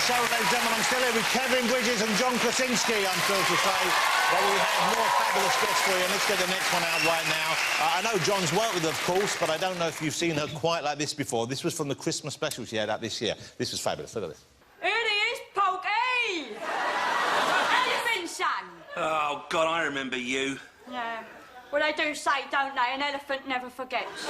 show, ladies and gentlemen. I'm still here with Kevin Bridges and John Krasinski, I'm thrilled to say. Well, we have more fabulous guests for you. Let's get the next one out right now. I know John's worked with her, of course, but I don't know if you've seen her quite like this before. This was from the Christmas special she had out this year. This was fabulous. Look at this. Here he is, Poulter. How you been, son? Oh, God, I remember you. Yeah. Well, they do say, don't they, an elephant never forgets.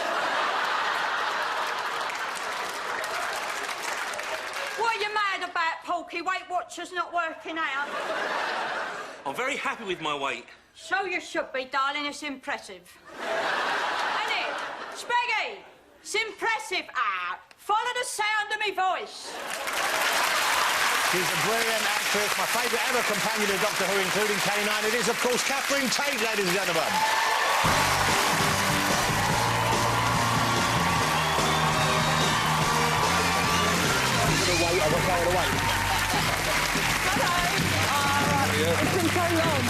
What are you mad about, Porky? Weight Watchers not working out? I'm very happy with my weight. So you should be, darling. It's impressive. Isn't it? Speggy, it's impressive. Ah, follow the sound of me voice. She's a brilliant actress, my favourite ever companion of Doctor Who, including K9. It is, of course, Tate, ladies and gentlemen. It's been so long.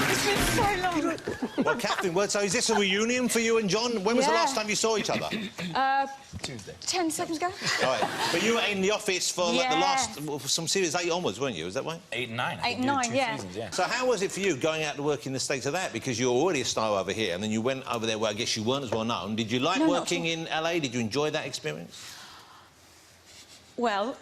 It's been so long. Well, Catherine, so is this a reunion for you and John? When was the last time you saw each other? Tuesday. 10 seconds ago. All right. But you were in the office for like, the last... some series 8 onwards, weren't you? Is that right? 8 and 9. 8 and 9, yeah. Seasons, yeah. So how was it for you going out to work in the States of that? Because you're already a star over here, and then you went over there where I guess you weren't as well known. Did you like working in LA? Did you enjoy that experience? Well...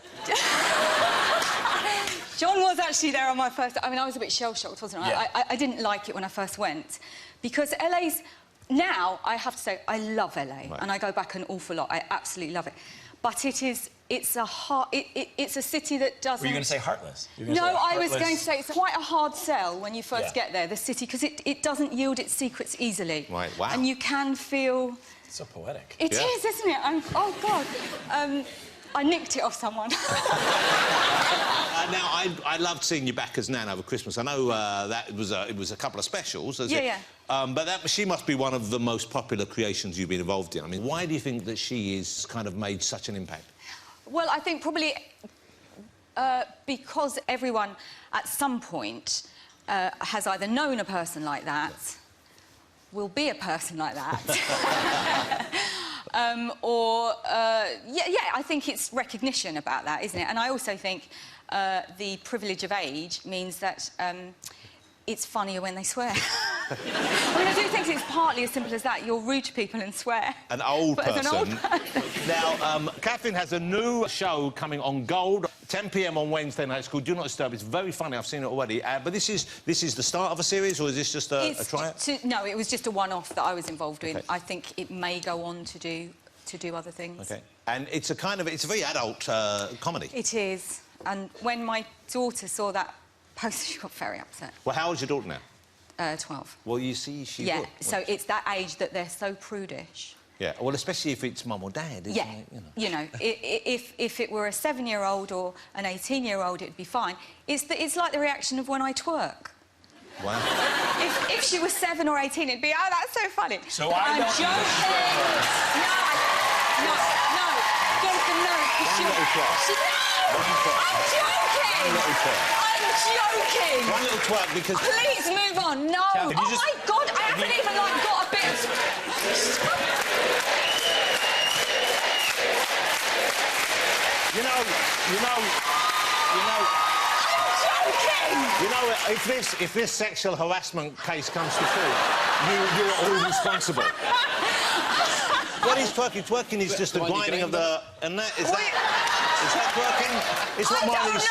John was actually there on my first... I mean, I was a bit shell-shocked, wasn't I? Yeah. I didn't like it when I first went. Because LA's... Now, I have to say, I love LA. Right. And I go back an awful lot. I absolutely love it. But it's a city that doesn't... Were you going to say heartless? No, I was going to say it's quite a hard sell when you first get there, the city, because it doesn't yield its secrets easily. Right, wow. And you can feel... It's so poetic. It is, isn't it? Oh, God. I nicked it off someone. Now, I loved seeing you back as Nan over Christmas. I know that it was a couple of specials. But she must be one of the most popular creations you've been involved in. I mean, why do you think that she has kind of made such an impact? Well, I think probably because everyone at some point has either known a person like that, will be a person like that, I think it's recognition about that, isn't it? And I also think the privilege of age means that it's funnier when they swear. I mean, I do think it's partly as simple as that. You're rude to people and swear. An old person. As an old person. Now, Catherine has a new show coming on Gold, 10 p.m. on Wednesday night. It's called Do Not Disturb. It's very funny. I've seen it already. But this is the start of a series, or is this just a tryout? No, it was just a one-off that I was involved in. I think it may go on to do other things. OK. And it's a very adult comedy. It is. And when my daughter saw that poster, she got very upset. Well, how old's your daughter now? 12. Well, you see, she would. Well, so it's that age that they're so prudish. Yeah, well, especially if it's mum or dad, isn't it? You know, if it were a 7-year-old or an 18-year-old, it'd be fine. It's like the reaction of when I twerk. Wow. If she was 7 or 18, it'd be, oh, that's so funny. So I'm joking. No. Jonathan, no. I'm joking. One little twerk because... Please move on. No. Catherine, oh, my God, I haven't even, like, got a bit of... You know... I'm joking! You know, if this sexual harassment case comes to court, you are all responsible. What is twerking? Twerking is just the grinding of the... And that, is that twerking? It's what Marley's... I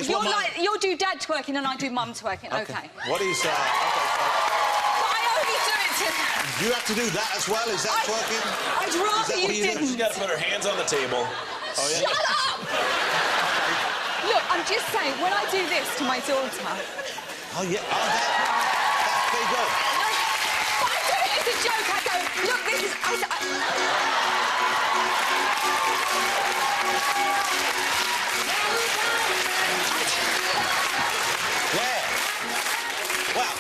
don't know. You'll do dad twerking and I do mum twerking. OK. What is... But I only do it to... Do you have to do that as well? Is that twerking? I'd rather you didn't. She's got to put her hands on the table. Oh, yeah? Shut up! Look, I'm just saying, when I do this to my daughter... Oh, yeah. Oh, that's pretty good. But I do it as a joke. I go, look, this is... Yeah. Wow.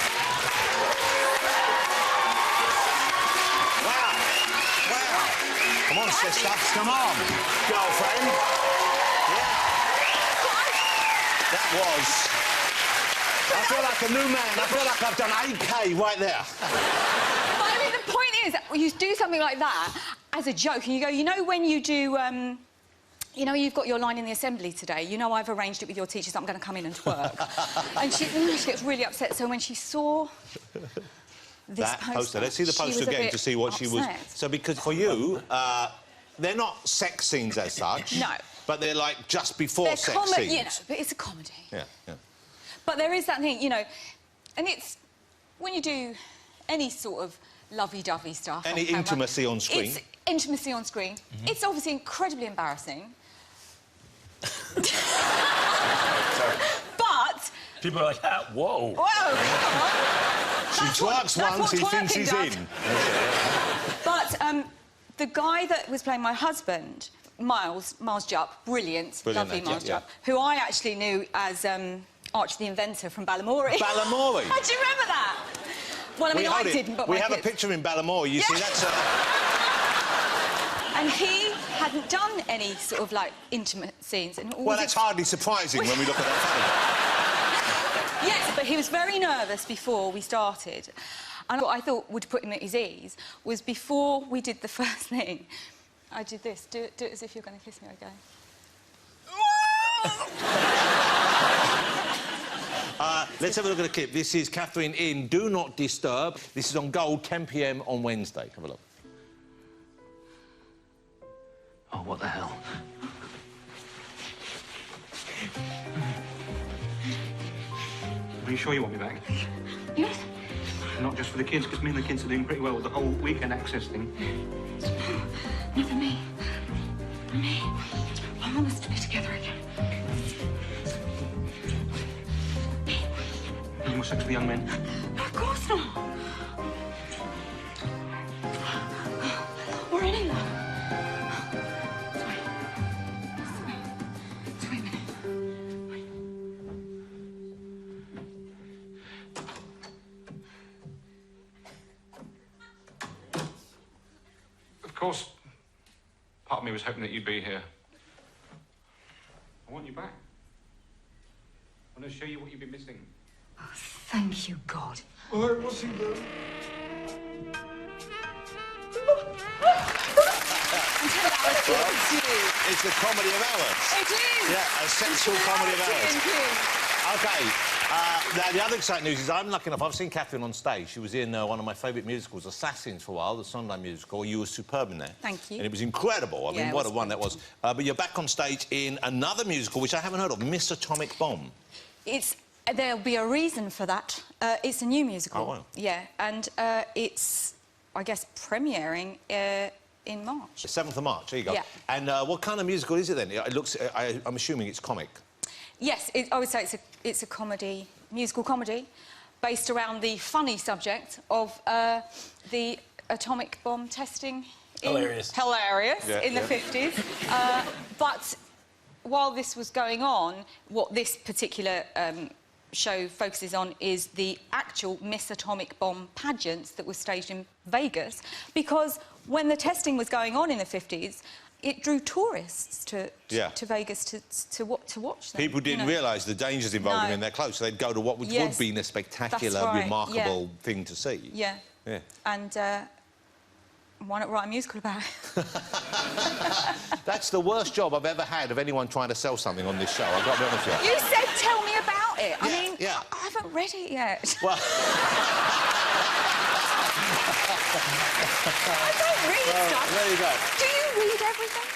Come on, sister. Come on, girlfriend. Yeah. That was... I feel like a new man. I feel like I've done 8K right there. But I mean, the point is, you do something like that as a joke, and you go, you know when you do... you know, you've got your line in the assembly today. You know I've arranged it with your teachers that I'm going to come in and twerk. And she gets really upset. So when she saw this poster... Let's see the poster again to see what she was... So, because for you, they're not sex scenes as such. No. But they're, like, just before sex scenes. You know, but it's a comedy. Yeah, yeah. But there is that thing, you know, and it's... When you do any sort of lovey-dovey stuff... Any intimacy on screen. It's intimacy on screen. Mm-hmm. It's obviously incredibly embarrassing. But... People are like, ah, whoa. Whoa, She twerks once, he thinks he's in. But the guy that was playing my husband, Miles Jupp, brilliant lovely Miles Jupp, who I actually knew as Archie the Inventor from Balamory. Balamory? How do you remember that? Well, I mean, I didn't, but we have a picture in Balamory, you see, that's... And he hadn't done any sort of, like, intimate scenes. And well, that's hardly surprising when we look at that photo. Yes, but he was very nervous before we started. And what I thought would put him at his ease was before we did the first thing, I did this. Do it as if you're going to kiss me, I go... Let's have a look at the clip. This is Catherine in Do Not Disturb. This is on Gold, 10 p.m. on Wednesday. Have a look. Oh, what the hell? Are you sure you want me back? Yes. Not just for the kids, because me and the kids are doing pretty well with the whole weekend access thing. Not for me. For me. I want us to be together again. No more sex with the young men? No, of course not. Or anyone. Wait a minute. Of course, part of me was hoping that you'd be here. I want you back. I want to show you what you've been missing. Oh, thank you, God. Oh, it wasn't good. It's the comedy of ours. It is. Yeah, a sexual comedy of ours. Thank you. OK, now, the other exciting news is I'm lucky enough, I've seen Catherine on stage. She was in one of my favourite musicals, Assassins, for a while, the Sondheim musical. You were superb in there. Thank you. And it was incredible. I mean, what a one that was. But you're back on stage in another musical, which I haven't heard of, Miss Atomic Bomb. There'll be a reason for that. It's a new musical. Oh, wow. Yeah, and it's, I guess, premiering in March. The 7th of March, there you go. Yeah. And what kind of musical is it, then? It looks... I'm assuming it's comic. Yes, I would say it's a comedy, musical comedy, based around the funny subject of the atomic bomb testing. Hilarious. In the 50s. But while this was going on, what this particular show focuses on is the actual Miss Atomic Bomb pageants that were staged in Vegas, because when the testing was going on in the 50s, it drew tourists to Vegas to watch them. People didn't realise the dangers involved in their clothes, so they'd go to what would be a spectacular, remarkable thing to see. Yeah. Yeah. And why not write a musical about it? That's the worst job I've ever had of anyone trying to sell something on this show. I've got to be honest with you. You said tell me about it. I mean, I haven't read it yet. Well... I don't read stuff. There you go. Do you read everything?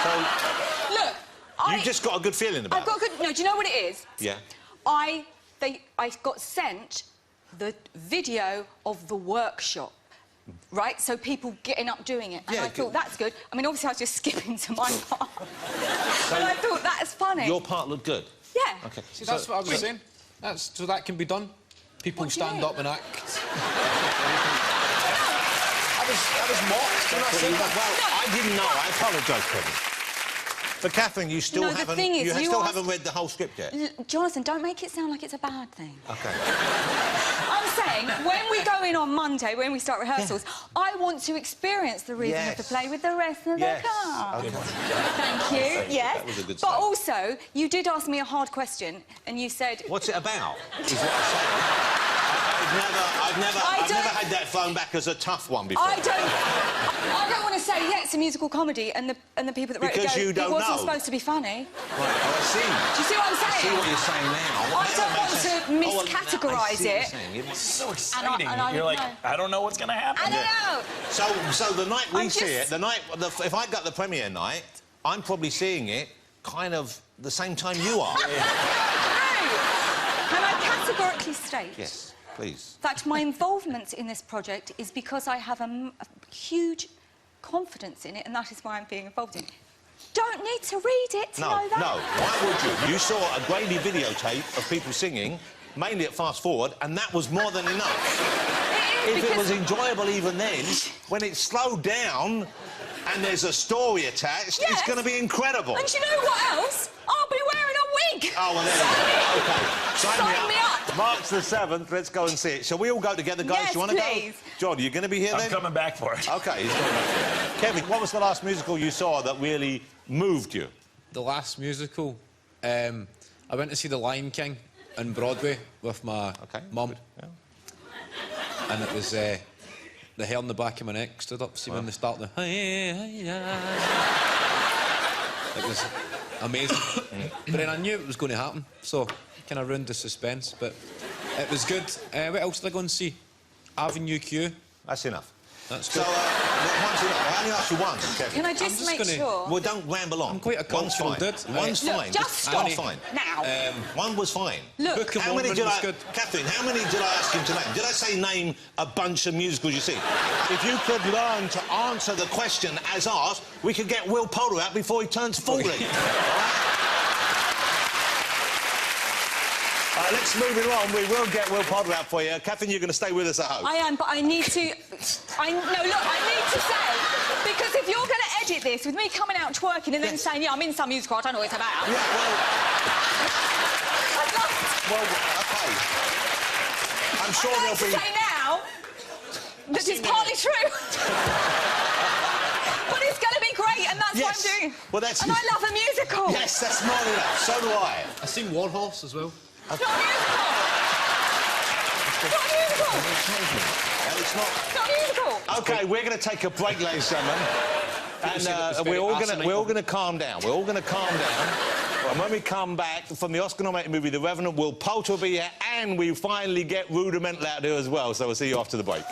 So... Look, You've just got a good feeling about it. I've got a good... No, do you know what it is? Yeah. I got sent the video of the workshop, right? So people getting up doing it. And I thought, that's good. I mean, obviously, I was just skipping to my part. But I thought, that's funny. Your part looked good? Yeah. OK. See, that's what I was saying. So that can be done. People stand up and act. I was mocked. Well, I didn't know. I apologise, Kevin. But Catherine, you still haven't. You still haven't read the whole script yet. Jonathan, don't make it sound like it's a bad thing. OK. I'm saying, when we go in on Monday, when we start rehearsals, I want to experience the reason of the play with the rest of the cast. Okay. Thank you. Yes. That was a good But start. also, you did ask me a hard question, and you said... What's it about? Is what I said. I've never had that thrown back as a tough one before. I don't want to say, yeah, it's a musical comedy, and the people that wrote it Because go, you don't it wasn't know. supposed to be funny. Right, I see. Do you see what I'm saying? I see what you're saying now. I don't want to miscategorise it. It's so exciting. and I You're don't like, know. I don't know what's going to happen. I don't know. So the night we I'm see just- it, if I got the premiere night, I'm probably seeing it kind of the same time you are. No. Can I categorically state? Yes, please. That my involvement in this project is because I have a huge confidence in it, and that is why I'm being involved in it. Don't need to read it to know that. No. Why would you? You saw a grainy videotape of people singing, mainly at fast forward, and that was more than enough. If it was enjoyable even then, when it's slowed down and there's a story attached, Yes. it's going to be incredible. And you know what else? I'll be wearing a wig. Oh, well, there you go. OK. Sign me up. March the 7th, let's go and see it. Shall we all go together, guys? Yes, You want to go? please. John, you're going to be here I'm then? coming back for it. OK, he's coming back. Kevin, what was the last musical you saw that really moved you? The last musical, I went to see The Lion King on Broadway with my mum. Yeah. And it was the hair on the back of my neck stood up. See when they start the... It was amazing. But then I knew it was going to happen, so kind of ruined the suspense. But it was good. What else did I go and see? Avenue Q. That's enough. That's So, good. one's enough. I only asked you one, Kevin. Can I just just make gonna- sure? Well, don't ramble on. I'm quite a One's cultural fine. dude. One's Look, fine. just stop. One's fine. Now. One was fine. Look. Book of How many Mormon did was I... good. Catherine, how many did I ask him to name? Did I say name a bunch of musicals you see? If you could learn to answer the question as asked, we could get Will Poulter out before he turns 40. All right, let's move it on. We will get Will Poulter out for you. Catherine, you're going to stay with us at home. I am, but I need to... I need to say, because if you're going to edit this with me coming out twerking and then saying, yeah, I'm in some musical, I don't know what it's about. Yeah, I'd love well, OK. I'm sure I'd there'll like to be... say now that it's partly true. But it's going to be great, and that's Yes. what I'm doing. Well, that's... And I love a musical. Yes, that's more than enough. So do I. I seen Warhorse as well. It's not a musical. It's not a musical. And it's not... It's not a musical. OK, we're going to take a break, ladies and gentlemen. And we're all going to calm down. We're all going to calm down. And when we come back from the Oscar-nominated movie The Revenant, Will Poulter will be here, and we finally get Rudimental out there as well. So we'll see you after the break.